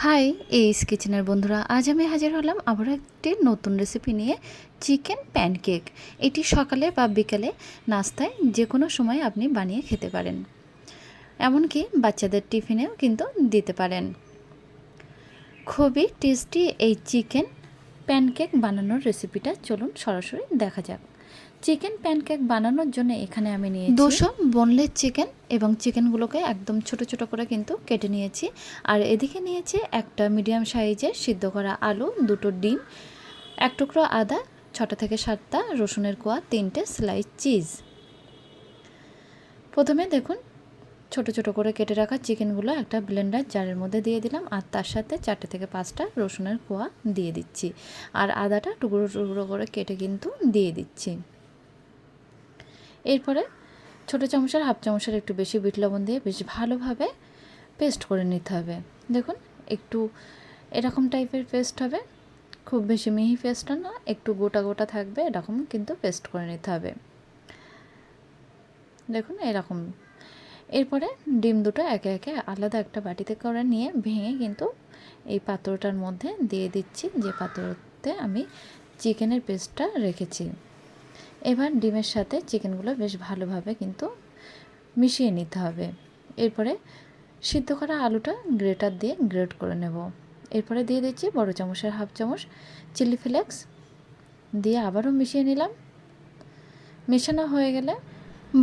High, এইস কিচেনের বন্ধুরা, আজ আমি হাজির হলাম আবারও একটি নতুন রেসিপি নিয়ে। Chicken pancake. এটি সকালে বা বিকালে নাস্তায় যে কোনো সময় আপনি বানিয়ে খেতে পারেন, এমনকি বাচ্চাদের টিফিনেও কিন্তু দিতে পারেন। খুবই টেস্টি এই চিকেন প্যানকেক বানানোর রেসিপিটা চলুন সরাসরি দেখা যাক। চিকেন প্যানকেক বানানোর জন্য এখানে আমি নিয়েছি 200 বোনলেস চিকেন এবং চিকেনগুলোকে একদম ছোট ছোট করে কিন্তু কেটে নিয়েছি। আর এদিকে নিয়েছি একটা মিডিয়াম সাইজের সিদ্ধ করা আলু, 2টো ডিম, 1 টুকরো আদা, 6টা থেকে 7টা রসুনের কোয়া, 3টে স্লাইস চিজ। প্রথমে দেখুন, ছোট ছোট করে কেটে রাখা চিকেনগুলো একটা ব্লেন্ডার জারের মধ্যে দিয়ে দিলাম, আর তার সাথে 4টে থেকে 5টা রসুনের কোয়া দিয়ে দিচ্ছি, আর আদাটা টুকরো টুকরো করে কেটে কিন্তু দিয়ে দিচ্ছি। এরপরে ছোটো চামচের হাফ চামচের একটু বেশি বিট লবণ দিয়ে বেশ ভালোভাবে পেস্ট করে নিতে হবে। দেখুন, একটু এরকম টাইপের পেস্ট হবে, খুব বেশি মিহি পেস্টটা না, একটু গোটা গোটা থাকবে, এরকম কিন্তু পেস্ট করে নিতে হবে। দেখুন এরকম। এরপরে ডিম দুটো একে একে আলাদা একটা বাটিতে করে নিয়ে ভেঙে কিন্তু এই পাত্রটার মধ্যে দিয়ে দিচ্ছি, যে পাত্রতে আমি চিকেনের পেস্টটা রেখেছি। এবার ডিমের সাথে চিকেনগুলো বেশ ভালোভাবে কিন্তু মিশিয়ে নিতে হবে। এরপরে সিদ্ধ করা আলুটা গ্রেটার দিয়ে গ্রেট করে নেব। এরপরে দিয়ে দিচ্ছি বড় চামচের হাফ চামচ চিলি ফ্লেক্স, দিয়ে আবারও মিশিয়ে নিলাম। মেশানো হয়ে গেলে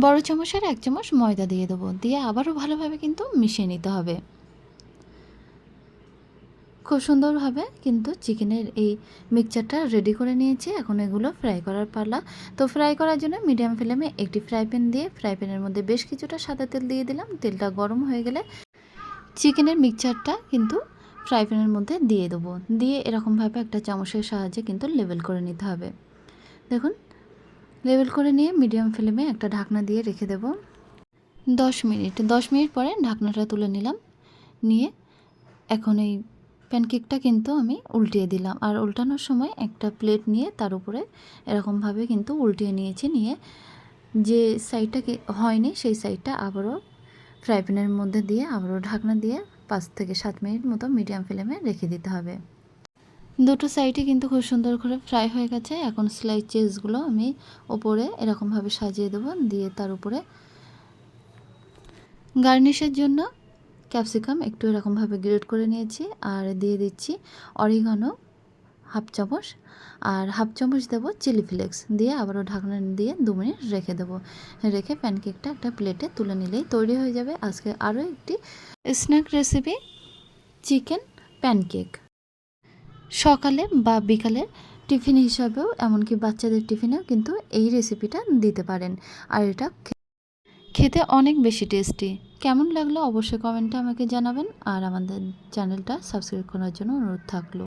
বড় চামচের 1 চামচ ময়দা দিয়ে দেবো, দিয়ে আবারও ভালোভাবে কিন্তু মিশিয়ে নিতে হবে। খুব সুন্দরভাবে কিন্তু চিকেনের এই মিক্সচারটা রেডি করে নিয়েছি। এখন এগুলো ফ্রাই করার পালা। তো ফ্রাই করার জন্য মিডিয়াম ফ্লেমে একটি ফ্রাই প্যান দিয়ে ফ্রাই প্যানের মধ্যে বেশ কিছুটা সাদা তেল দিয়ে দিলাম। তেলটা গরম হয়ে গেলে চিকেনের মিক্সচারটা কিন্তু ফ্রাই প্যানের মধ্যে দিয়ে দেবো, দিয়ে এরকমভাবে একটা চামচের সাহায্যে কিন্তু লেবেল করে নিতে হবে। দেখুন, লেবেল করে নিয়ে মিডিয়াম ফ্লেমে একটা ঢাকনা দিয়ে রেখে দেব 10 মিনিট পরে ঢাকনাটা তুলে নিলাম। নিয়ে এখন এই প্যানকেকটা কিন্তু আমি উল্টিয়ে দিলাম, আর উল্টানোর সময় একটা প্লেট নিয়ে তার উপরে এরকমভাবে কিন্তু উল্টিয়ে নিয়েছি। নিয়ে যে সাইডটা হয়নি সেই সাইডটা আবারও ফ্রাই প্যানের মধ্যে দিয়ে আবারও ঢাকনা দিয়ে 5 থেকে 7 মিনিট মতো মিডিয়াম ফ্লেমে রেখে দিতে হবে। দুটো সাইডে কিন্তু খুব সুন্দর করে ফ্রাই হয়ে গেছে। এখন স্লাইস চিজগুলো আমি ওপরে এরকমভাবে সাজিয়ে দেবো, দিয়ে তার উপরে গার্নিশের জন্য ক্যাপসিকাম একটু এরকমভাবে গ্রেট করে নিয়েছি, আর দিয়ে দিচ্ছি অরিগানো হাফ চামচ, আর হাফ চামচ দেবো চিলি ফ্লেক্স, দিয়ে আবারও ঢাকনা দিয়ে 2 মিনিট রেখে দেবো। রেখে প্যানকেকটা একটা প্লেটে তুলে নিলেই তৈরি হয়ে যাবে আজকে আরও একটি স্ন্যাক রেসিপি, চিকেন প্যানকেক। সকালে বা বিকালে টিফিন হিসাবেও, এমনকি বাচ্চাদের টিফিনেও কিন্তু এই রেসিপিটা দিতে পারেন। আর এটা খেতে অনেক বেশি টেস্টি। কেমন লাগলো অবশ্যই কমেন্টে আমাকে জানাবেন, আর আমাদের চ্যানেলটা সাবস্ক্রাইব করার জন্য অনুরোধ থাকলো।